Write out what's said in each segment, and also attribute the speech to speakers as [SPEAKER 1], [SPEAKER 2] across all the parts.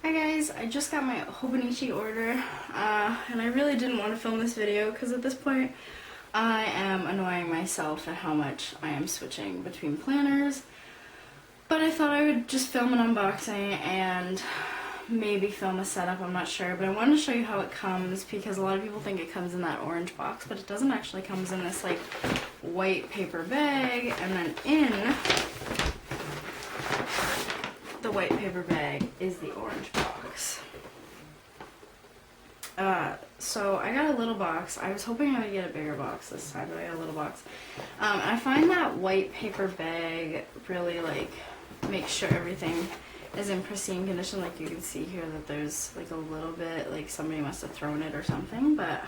[SPEAKER 1] Hi guys, I just got my Hobonichi order, and I really didn't want to film this video because at this point I am annoying myself at how much I am switching between planners, but I thought I would just film an unboxing and maybe film a setup, I'm not sure, but I wanted to show you how it comes because a lot of people think it comes in that orange box, but it doesn't actually. It comes in this like white paper bag, and then in the white paper bag is the orange box. So I got a little box. I was hoping I would get a bigger box this time, but I got a little box. And I find that white paper bag really like makes sure everything is in pristine condition. Like you can see here that there's like a little bit like somebody must have thrown it or something, but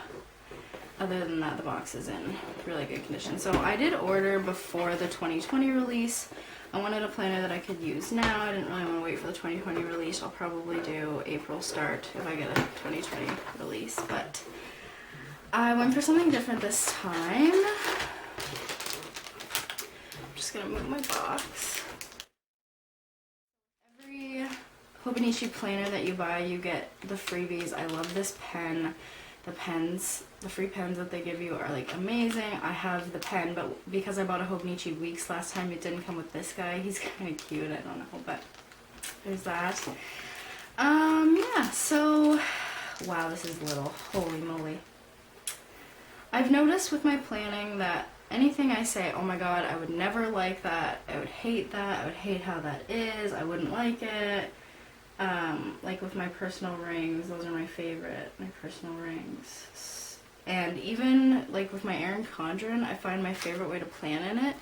[SPEAKER 1] other than that the box is in really good condition. So I did order before the 2020 release. I wanted a planner that I could use now. I didn't really want to wait for the 2020 release. I'll probably do April start if I get a 2020 release, but I went for something different this time. I'm just gonna move my box. Every Hobonichi planner that you buy, you get the freebies. I love this pen. The free pens that they give you are like amazing. I have the pen, but because I bought a Hobonichi Weeks last time, it didn't come with this guy. He's kind of cute, I don't know, but there's that. Yeah, so, wow, this is little, holy moly. I've noticed with my planning that anything I say, oh my god, I would never like that, I would hate that, I would hate how that is, I wouldn't like it. Like with my personal rings, those are my favorite, my personal rings. And even like with my Erin Condren, I find my favorite way to plan in it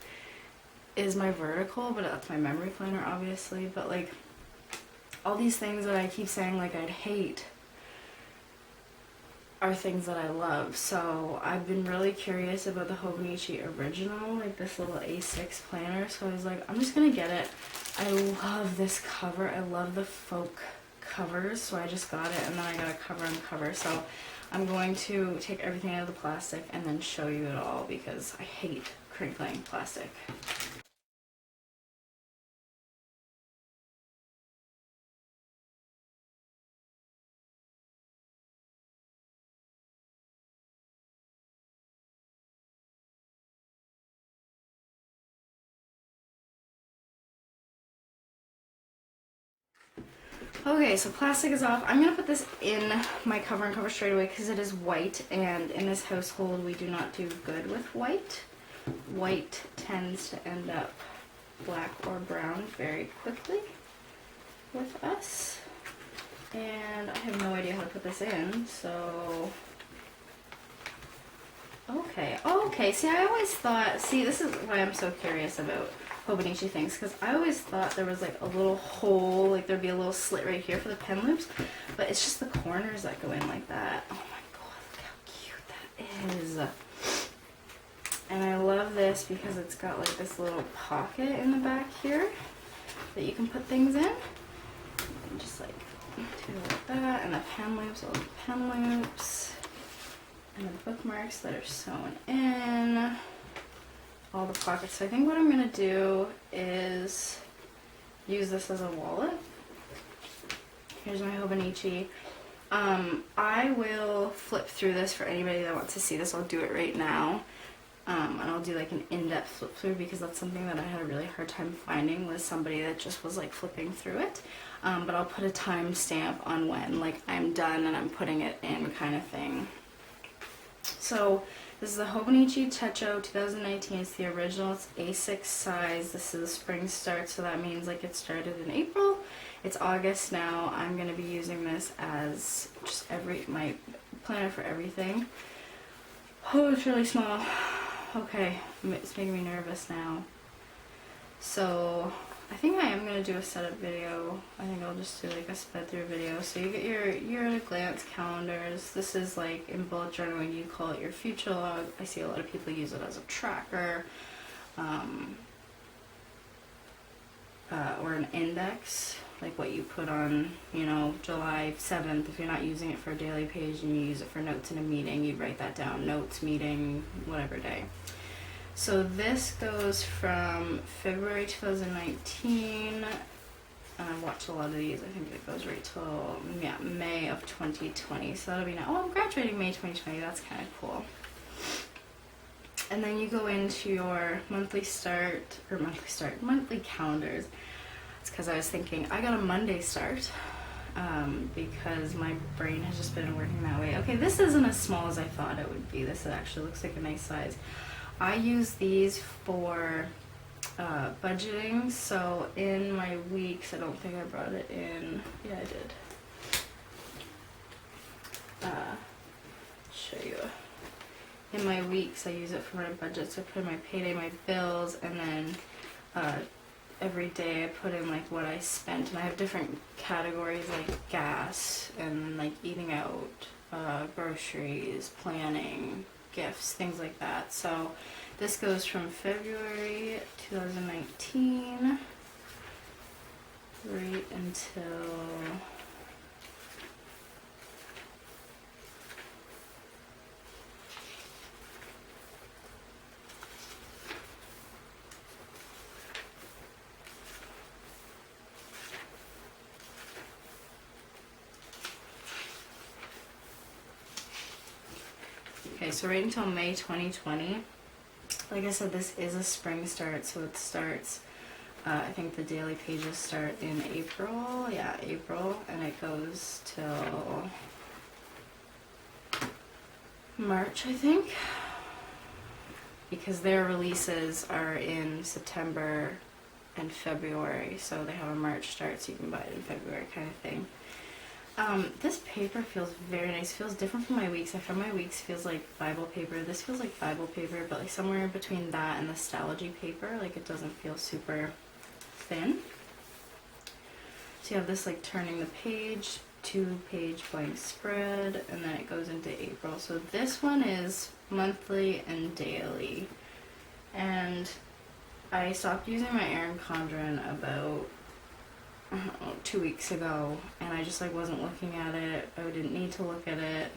[SPEAKER 1] is my vertical, but that's my memory planner obviously, but like all these things that I keep saying like I'd hate are things that I love. So I've been really curious about the Hobonichi original, like this little A6 planner, so I was like, I'm just gonna get it. I love this cover. I love the folk covers, so I just got it, and then I got a cover and cover. So I'm going to take everything out of the plastic and then show you it all because I hate crinkling plastic. Okay, so plastic is off. I'm going to put this in my cover and cover straight away because it is white, and in this household we do not do good with white. White tends to end up black or brown very quickly with us. And I have no idea how to put this in, so... Okay, see, I always thought, see, this is why I'm so curious about Hobonichi things, because I always thought there was like a little hole, like there'd be a little slit right here for the pen loops, but it's just the corners that go in like that. Oh my god, look how cute that is. And I love this because it's got like this little pocket in the back here that you can put things in. And just like do it like that, and the pen loops, all the pen loops, and the bookmarks that are sewn in. All the pockets. So I think what I'm going to do is use this as a wallet. Here's my Hobonichi. I will flip through this for anybody that wants to see this. I'll do it right now. And I'll do like an in-depth flip through because that's something that I had a really hard time finding, was somebody that just was like flipping through it. But I'll put a time stamp on when like I'm done and I'm putting it in kind of thing. So this is the Hobonichi Techo 2019. It's the original. It's A6 size. This is the spring start, so that means like it started in April. It's August now. I'm going to be using this as just my planner for everything. Oh, it's really small. Okay, it's making me nervous now. So I think I am going to do a setup video. I think I'll just do like a sped through video. So you get your at a glance calendars. This is like in bullet journaling, you call it your future log. I see a lot of people use it as a tracker, or an index, like what you put on, you know, July 7th. If you're not using it for a daily page and you use it for notes in a meeting, you write that down, notes, meeting, whatever day. So this goes from February 2019 and I've watched a lot of these. I think it goes right till, yeah, May of 2020. So that'll be now. Oh, I'm graduating May 2020. That's kind of cool. And then you go into your monthly calendars. It's because I was thinking I got a Monday start because my brain has just been working that way. Okay, this isn't as small as I thought it would be. This actually looks like a nice size. I use these for budgeting, so in my weeks, I don't think I brought it in. Yeah, I did. Show you. In my weeks, I use it for my budget, so I put in my payday, my bills, and then every day I put in like what I spent, and I have different categories like gas and like eating out, groceries, planning, gifts, things like that. So this goes from February 2019 right until okay, so right until May 2020. Like I said, this is a spring start, so it starts, I think the daily pages start in April, yeah, April, and it goes till March, I think, because their releases are in September and February, so they have a March start, so you can buy it in February kind of thing. This paper feels very nice. Feels different from my weeks. I found my weeks feels like Bible paper. This feels like Bible paper, but like somewhere in between that and the Stalogy paper. Like it doesn't feel super thin. So you have this like turning the page, 2-page blank spread, and then it goes into April. So this one is monthly and daily. And I stopped using my Erin Condren about 2 weeks ago, and I just like wasn't looking at it. I didn't need to look at it.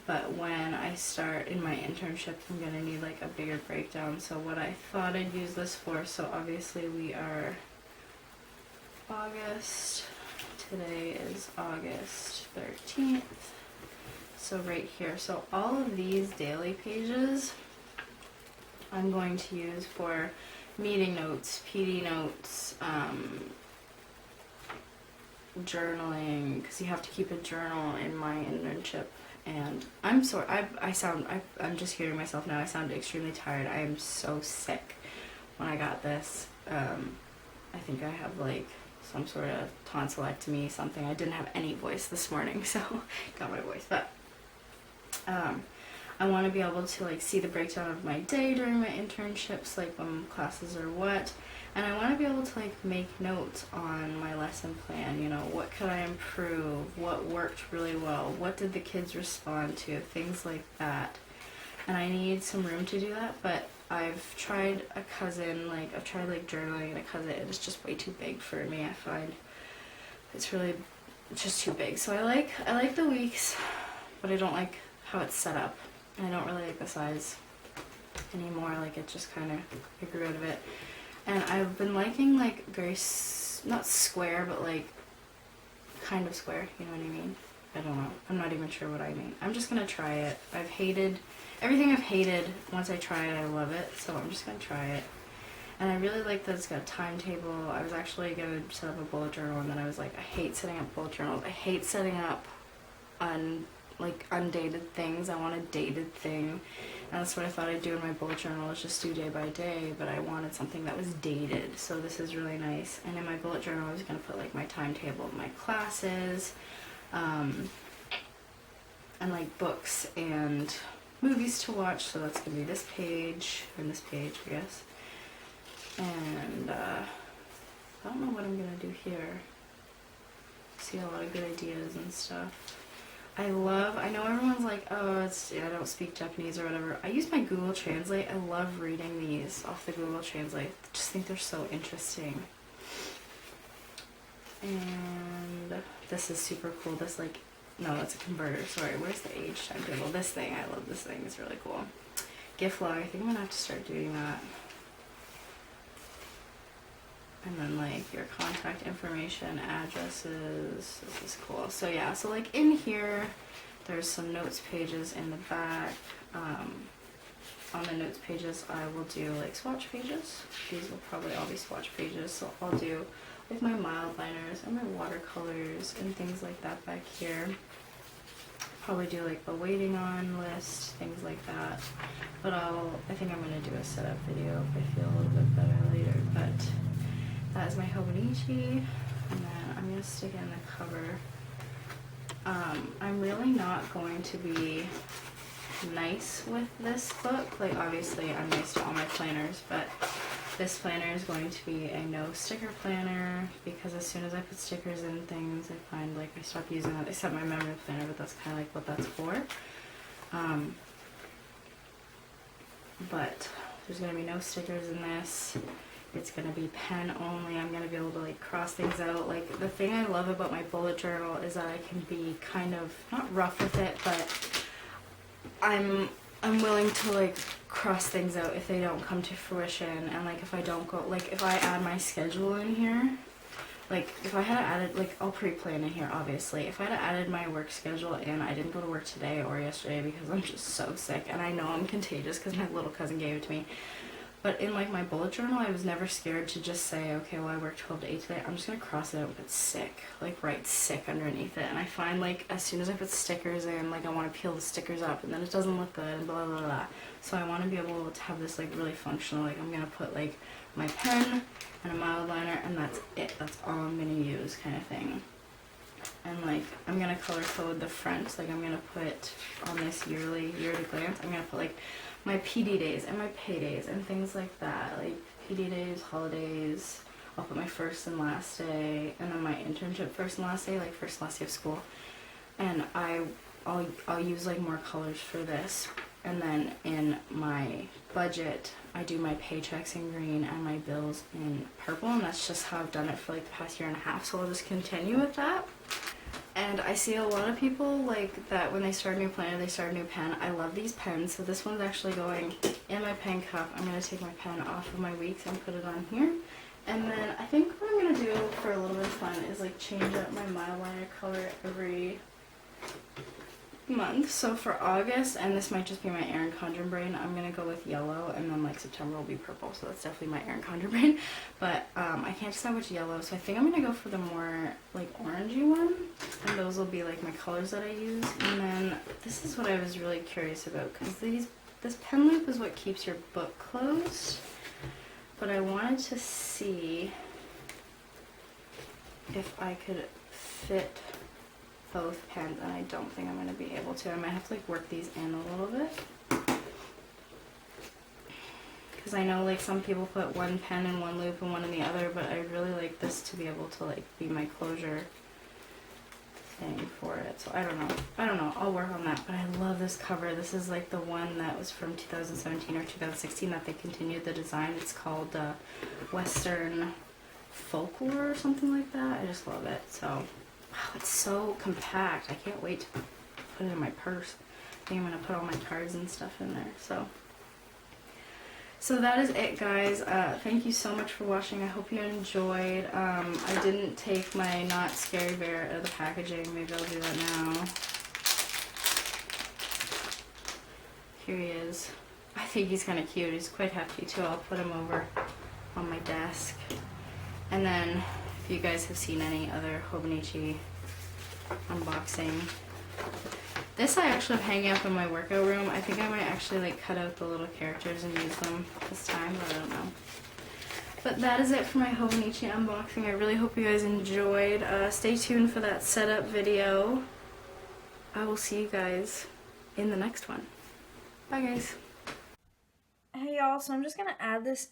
[SPEAKER 1] But when I start in my internship, I'm gonna need like a bigger breakdown. So what I thought I'd use this for, so obviously we are August. Today is August 13th. So right here, so all of these daily pages I'm going to use for meeting notes, PD notes, journaling, because you have to keep a journal in my internship. And I'm sorry, I'm just hearing myself now. I sound extremely tired. I am so sick when I got this. I think I have like some sort of tonsillectomy, something. I didn't have any voice this morning, so got my voice. But I want to be able to like see the breakdown of my day during my internships, like when classes are what, and I want to be able to like make notes on my lesson plan, you know, what could I improve, what worked really well, what did the kids respond to, things like that. And I need some room to do that, but I've tried journaling in a cousin, and it's just way too big for me. I find it's just too big. So I like the weeks, but I don't like how it's set up. I don't really like the size anymore. Like it just kind of, I grew out of it. And I've been liking like very, not square, but like kind of square, you know what I mean? I don't know. I'm not even sure what I mean. I'm just going to try it. I've hated, everything I've hated, once I try it, I love it. So I'm just going to try it. And I really like that it's got a timetable. I was actually going to set up a bullet journal, and then I was like, I hate setting up bullet journals. I hate setting up undated things. I want a dated thing. And that's what I thought I'd do in my bullet journal, is just do day by day, but I wanted something that was dated. So this is really nice. And in my bullet journal, I was going to put like my timetable of my classes, and like books and movies to watch. So that's going to be this page, and this page, I guess. And I don't know what I'm going to do here. See a lot of good ideas and stuff. I know everyone's like, oh, I don't speak Japanese or whatever. I use my Google Translate. I love reading these off the Google Translate. I just think they're so interesting. And this is super cool. This no, that's a converter. Sorry, where's the age timetable? This thing, I love this thing. It's really cool. Gift log, I think I'm gonna have to start doing that. And then like your contact information, addresses. This is cool. So yeah, so like in here, there's some notes pages in the back. On the notes pages, I will do like swatch pages. These will probably all be swatch pages. So I'll do like my mild liners and my watercolors and things like that back here. Probably do like a waiting on list, things like that. But I think I'm gonna do a setup video if I feel a little bit better later. But that is my Hobonichi, and then I'm gonna stick in the cover. I'm really not going to be nice with this book. Like obviously I'm nice to all my planners, but this planner is going to be a no sticker planner, because as soon as I put stickers in things, I find like I stop using that, except my memory planner, but that's kind of like what that's for. But there's going to be no stickers in this. It's going to be pen only. I'm going to be able to like cross things out. Like the thing I love about my bullet journal is that I can be kind of not rough with it, but I'm willing to like cross things out if they don't come to fruition. And like if I don't go, like if I add my schedule in here, like if I had added, like I'll pre-plan in here obviously, if I had added my work schedule in, I didn't go to work today or yesterday because I'm just so sick, and I know I'm contagious because my little cousin gave it to me. But in like my bullet journal, I was never scared to just say, okay, well I worked 12 to 8 today, I'm just gonna cross it out and put sick, like write sick underneath it. And I find like as soon as I put stickers in, like I want to peel the stickers up and then it doesn't look good and blah blah blah. So I want to be able to have this like really functional, like I'm gonna put like my pen and a mild liner and that's it, that's all I'm gonna use kind of thing. And like I'm gonna color code the front, like I'm gonna put on this year to glance, I'm gonna put like my PD days and my paydays and things like that, like PD days, holidays. I'll put my first and last day, and then my internship first and last day, like first and last day of school. And I'll use like more colors for this. And then in my budget, I do my paychecks in green and my bills in purple, and that's just how I've done it for like the past year and a half. So I'll just continue with that. And I see a lot of people like that when they start a new planner, they start a new pen. I love these pens. So this one's actually going in my pen cup. I'm going to take my pen off of my weeks and put it on here. And then I think what I'm going to do for a little bit of fun is like change up my mile liner color every month. So for August, and this might just be my Erin Condren brain, I'm gonna go with yellow, and then like September will be purple, so that's definitely my Erin Condren brain. But I can't decide which yellow, so I think I'm gonna go for the more like orangey one, and those will be like my colors that I use. And then this is what I was really curious about, because this pen loop is what keeps your book closed, but I wanted to see if I could fit both pens, and I don't think I'm going to be able to. I might have to like work these in a little bit, because I know like some people put one pen in one loop and one in the other, but I really like this to be able to like be my closure thing for it. So I don't know, I'll work on that. But I love this cover. This is like the one that was from 2017 or 2016 that they continued the design. It's called Western Folklore or something like that. I just love it. So wow, it's so compact. I can't wait to put it in my purse. I think I'm going to put all my cards and stuff in there. So that is it, guys. Thank you so much for watching. I hope you enjoyed. I didn't take my Not Scary Bear out of the packaging. Maybe I'll do that now. Here he is. I think he's kind of cute. He's quite hefty too. I'll put him over on my desk. And then if you guys have seen any other Hobonichi unboxing, this I actually am hanging up in my workout room. I think I might actually like cut out the little characters and use them this time, but I don't know. But that is it for my Hobonichi unboxing. I really hope you guys enjoyed. Stay tuned for that setup video. I will see you guys in the next one. Bye guys. Hey y'all, so I'm just gonna add this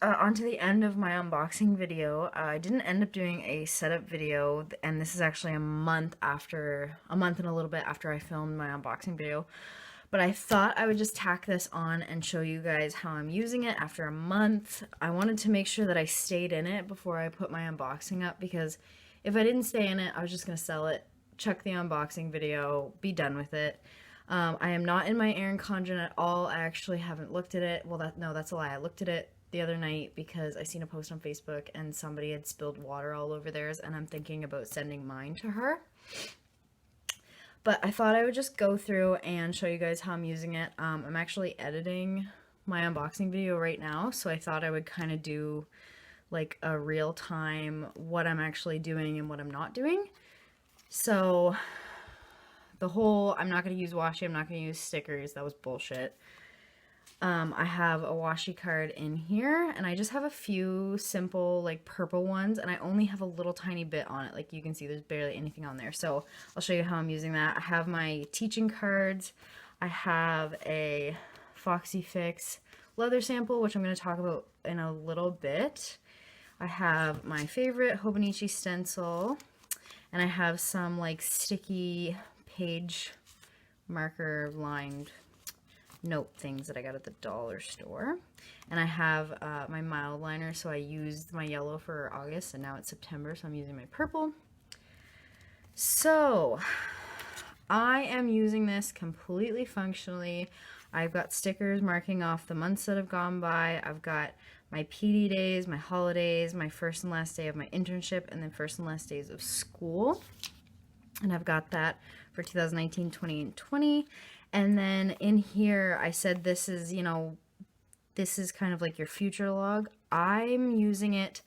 [SPEAKER 1] onto the end of my unboxing video. I didn't end up doing a setup video, and this is actually a month and a little bit after I filmed my unboxing video. But I thought I would just tack this on and show you guys how I'm using it after a month. I wanted to make sure that I stayed in it before I put my unboxing up, because if I didn't stay in it, I was just gonna sell it, chuck the unboxing video, be done with it. I am not in my Erin Condren at all. I actually haven't looked at it. Well, that's a lie. I looked at it
[SPEAKER 2] the other night because I seen a post on Facebook and somebody had spilled water all over theirs, and I'm thinking about sending mine to her. But I thought I would just go through and show you guys how I'm using it. I'm actually editing my unboxing video right now, so I thought I would kind of do like a real time what I'm actually doing and what I'm not doing. So the whole I'm not going to use washi, I'm not going to use stickers, that was bullshit. I have a washi card in here, and I just have a few simple like purple ones, and I only have a little tiny bit on it. Like you can see there's barely anything on there. So I'll show you how I'm using that. I have my teaching cards. I have a Foxy Fix leather sample, which I'm going to talk about in a little bit. I have my favorite Hobonichi stencil, and I have some like sticky page marker lined note things that I got at the dollar store. And I have my mild liner, so I used my yellow for August, and now it's September, so I'm using my purple. So I am using this completely functionally. I've got stickers marking off the months that have gone by. I've got my PD days, my holidays, my first and last day of my internship, and then first and last days of school. And I've got that for 2019, 20, and 20. And then in here, I said this is, this is kind of like your future log. I'm using it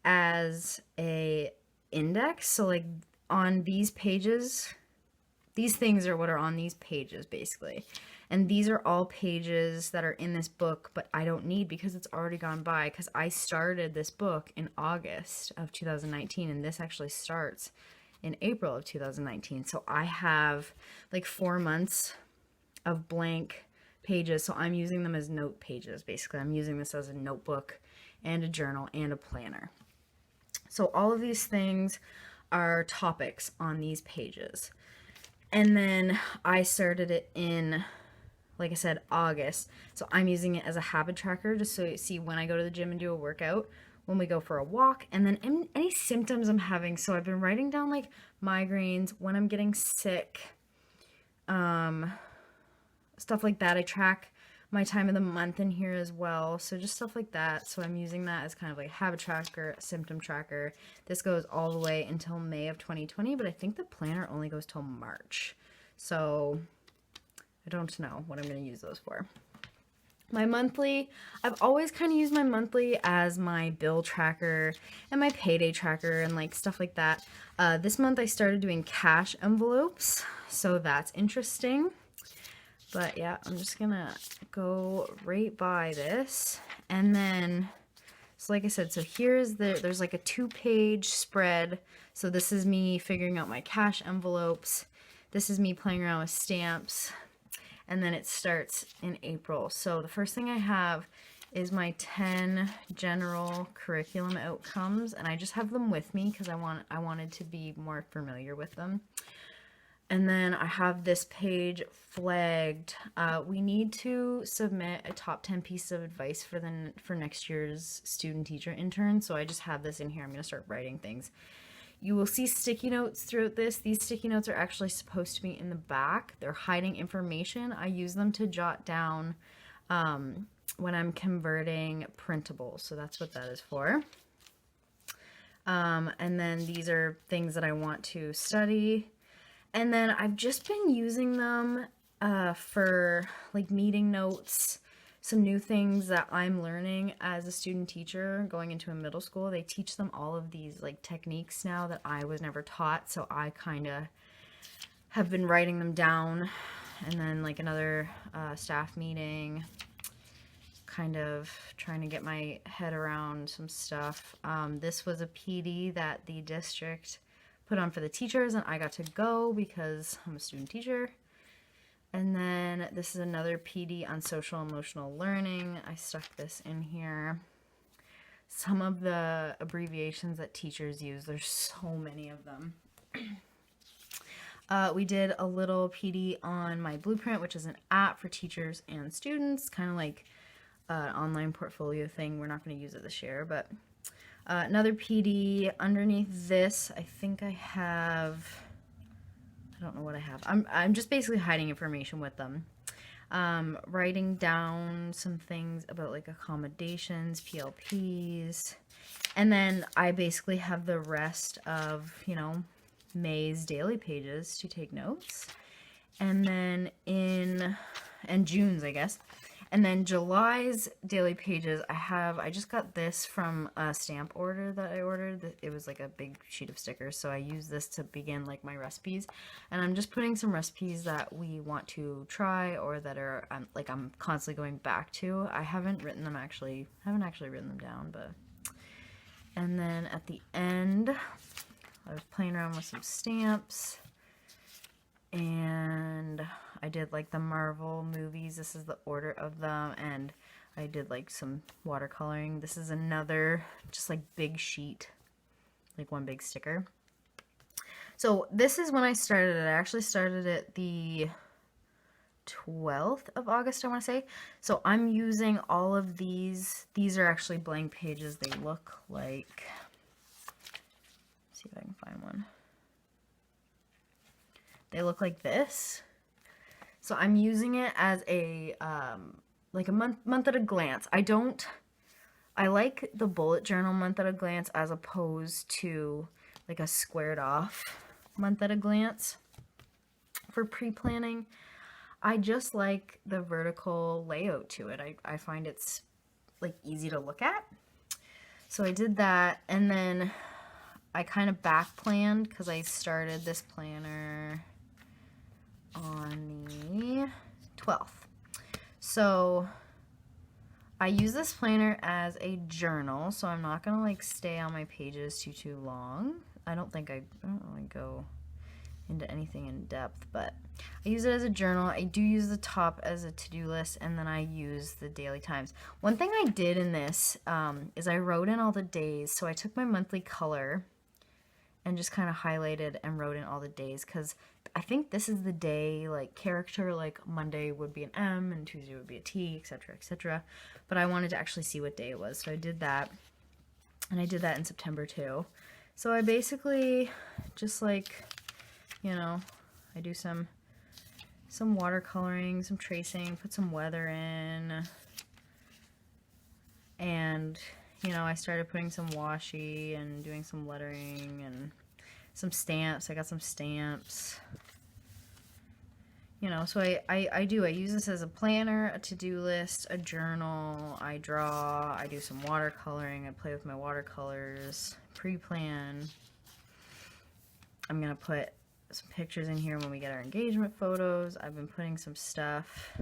[SPEAKER 2] as a index. So like on these pages, these things are what are on these pages basically. And these are all pages that are in this book, but I don't need because it's already gone by, because I started this book in August of 2019, and this actually starts in April of 2019. So I have like 4 months of blank pages, so I'm using them as note pages. Basically, I'm using this as a notebook and a journal and a planner. So all of these things are topics on these pages. And then I started it in, like I said, August. So I'm using it as a habit tracker just so you see when I go to the gym and do a workout, when we go for a walk, and then any symptoms I'm having. So I've been writing down like migraines, when I'm getting sick, stuff like that. I track my time of the month in here as well. So just stuff like that. So I'm using that as kind of like a habit tracker, a symptom tracker. This goes all the way until May of 2020, but I think the planner only goes till March. So I don't know what I'm going to use those for. My monthly, I've always kind of used my monthly as my bill tracker and my payday tracker and like stuff like that. This month I started doing cash envelopes, so that's interesting. But yeah, I'm just gonna go right by this. And then, so like I said, so here's there's like a 2-page spread. So this is me figuring out my cash envelopes. This is me playing around with stamps. And then it starts in April. So the first thing I have is my 10 general curriculum outcomes. And I just have them with me because I wanted to be more familiar with them. And then I have this page flagged. We need to submit a top 10 piece of advice for next year's student teacher intern. So I just have this in here. I'm going to start writing things. You will see sticky notes throughout this. These sticky notes are actually supposed to be in the back. They're hiding information. I use them to jot down when I'm converting printables. So that's what that is for. And then these are things that I want to study. And then I've just been using them for like meeting notes, some new things that I'm learning as a student teacher going into a middle school. They teach them all of these like techniques now that I was never taught. So I kind of have been writing them down. And then like another staff meeting, kind of trying to get my head around some stuff. This was a PD that the district put on for the teachers, and I got to go because I'm a student teacher. And then this is another PD on social emotional learning. I stuck this in here. Some of the abbreviations that teachers use, there's so many of them. We did a little PD on my blueprint, which is an app for teachers and students, kind of like an online portfolio thing. We're not going to use it this year, but another PD underneath this. I think I have, I don't know what I have. I'm just basically hiding information with them. writing down some things about like accommodations, PLPs, and then I basically have the rest of, you know, May's daily pages to take notes. And then and June's, I guess. And then July's daily pages, I just got this from a stamp order that I ordered. It was like a big sheet of stickers, so I use this to begin like my recipes. And I'm just putting some recipes that we want to try or that are like I'm constantly going back to. I haven't written them actually. I haven't actually written them down, but. And then at the end, I was playing around with some stamps. And I did like the Marvel movies. This is the order of them. And I did like some watercoloring. This is another just like big sheet, like one big sticker. So this is when I started it. I actually started it the 12th of August, I want to say. So I'm using all of these. These are actually blank pages. They look like, let's see if I can find one. They look like this. So I'm using it as a like a month at a glance. I like the bullet journal month at a glance as opposed to like a squared off month at a glance for pre-planning. I just like the vertical layout to it. I find it's like easy to look at. So I did that, and then I kind of back planned because I started this planner on the 12th. So I use this planner as a journal, so I'm not gonna like stay on my pages too long. I don't really go into anything in depth, but I use it as a journal. I do use the top as a to-do list, and then I use the daily times. One thing I did in this is I wrote in all the days. So I took my monthly color and just kind of highlighted and wrote in all the days, because I think this is the day, like character, like Monday would be an M and Tuesday would be a T, etc., etc. But I wanted to actually see what day it was, so I did that. And I did that in September too. So I basically just like, you know, I do some watercoloring, some tracing, put some weather in, and you know, I started putting some washi and doing some lettering and some stamps. I got some stamps. You know, so I use this as a planner, a to-do list, a journal. I draw, I do some watercoloring, I play with my watercolors, pre-plan. I'm going to put some pictures in here when we get our engagement photos. I've been putting some stuff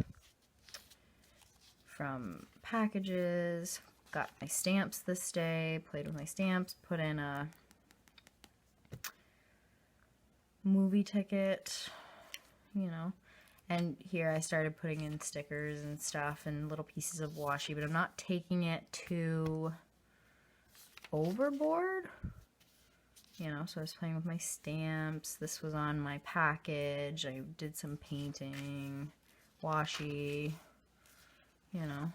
[SPEAKER 2] from packages. Got my stamps this day, played with my stamps, put in a movie ticket, you know. And here I started putting in stickers and stuff and little pieces of washi, but I'm not taking it too overboard. You know, so I was playing with my stamps. This was on my package. I did some painting, washi, you know.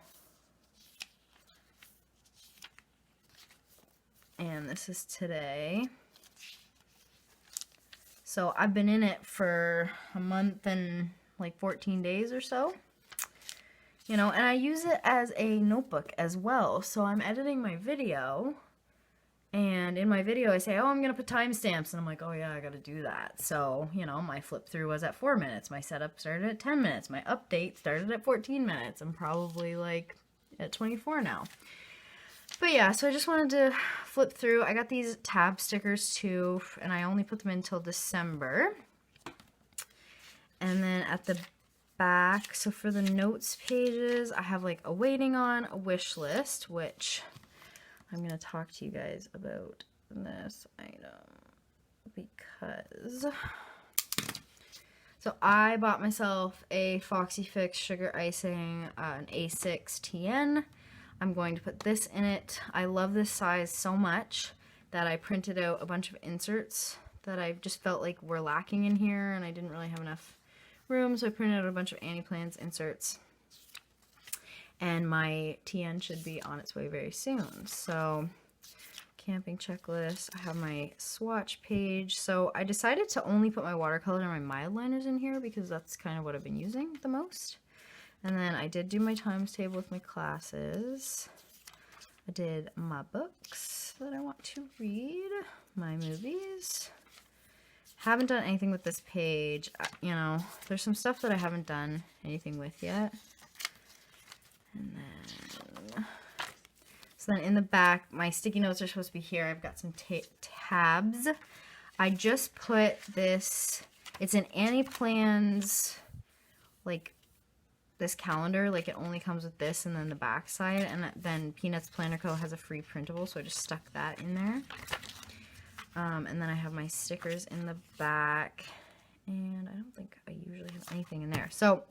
[SPEAKER 2] And this is today. So I've been in it for a month and like 14 days or so. You know, and I use it as a notebook as well. So I'm editing my video, and in my video I say, oh, I'm gonna put timestamps, and I'm like, oh yeah, I gotta do that. So, you know, my flip through was at 4 minutes, my setup started at 10 minutes, my update started at 14 minutes. I'm probably like at 24 now. But yeah, so I just wanted to flip through. I got these tab stickers too, and I only put them in until December. And then at the back, so for the notes pages, I have like a waiting on, a wish list, which I'm going to talk to you guys about this item because... So I bought myself a Foxy Fix sugar icing, an A6 TN. I'm going to put this in it. I love this size so much that I printed out a bunch of inserts that I just felt like were lacking in here, and I didn't really have enough room, so I printed out a bunch of Annie Plans inserts. And my TN should be on its way very soon. So, camping checklist. I have my swatch page. So I decided to only put my watercolor and my mild liners in here because that's kind of what I've been using the most. And then I did do my times table with my classes. I did my books that I want to read, my movies. Haven't done anything with this page. You know, there's some stuff that I haven't done anything with yet. And then, so then in the back, my sticky notes are supposed to be here. I've got some tabs. I just put this, it's an Annie Plans, like, this calendar, like it only comes with this and then the back side, and then Peanuts Planner Co. has a free printable, so I just stuck that in there. And then I have my stickers in the back, and I don't think I usually have anything in there. So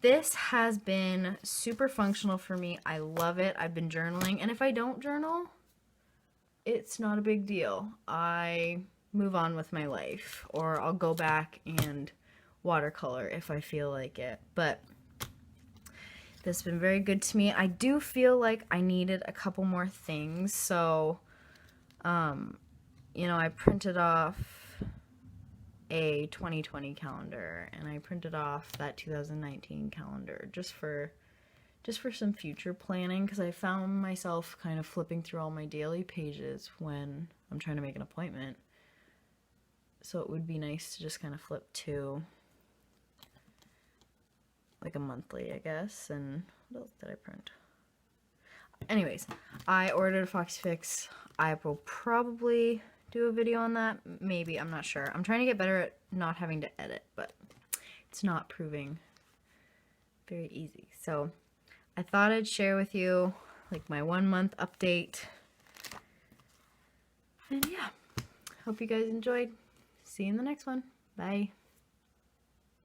[SPEAKER 2] this has been super functional for me. I love it. I've been journaling, and if I don't journal, it's not a big deal. I move on with my life, or I'll go back and watercolor if I feel like it. But this has been very good to me. I do feel like I needed a couple more things. So, you know, I printed off a 2020 calendar, and I printed off that 2019 calendar just for some future planning, because I found myself kind of flipping through all my daily pages when I'm trying to make an appointment. So it would be nice to just kind of flip to like a monthly, I guess. And what else did I print? Anyways, I ordered a Foxy Fix. I will probably do a video on that. Maybe, I'm not sure. I'm trying to get better at not having to edit, but it's not proving very easy. So I thought I'd share with you like my 1 month update. And yeah, hope you guys enjoyed. See you in the next one. Bye.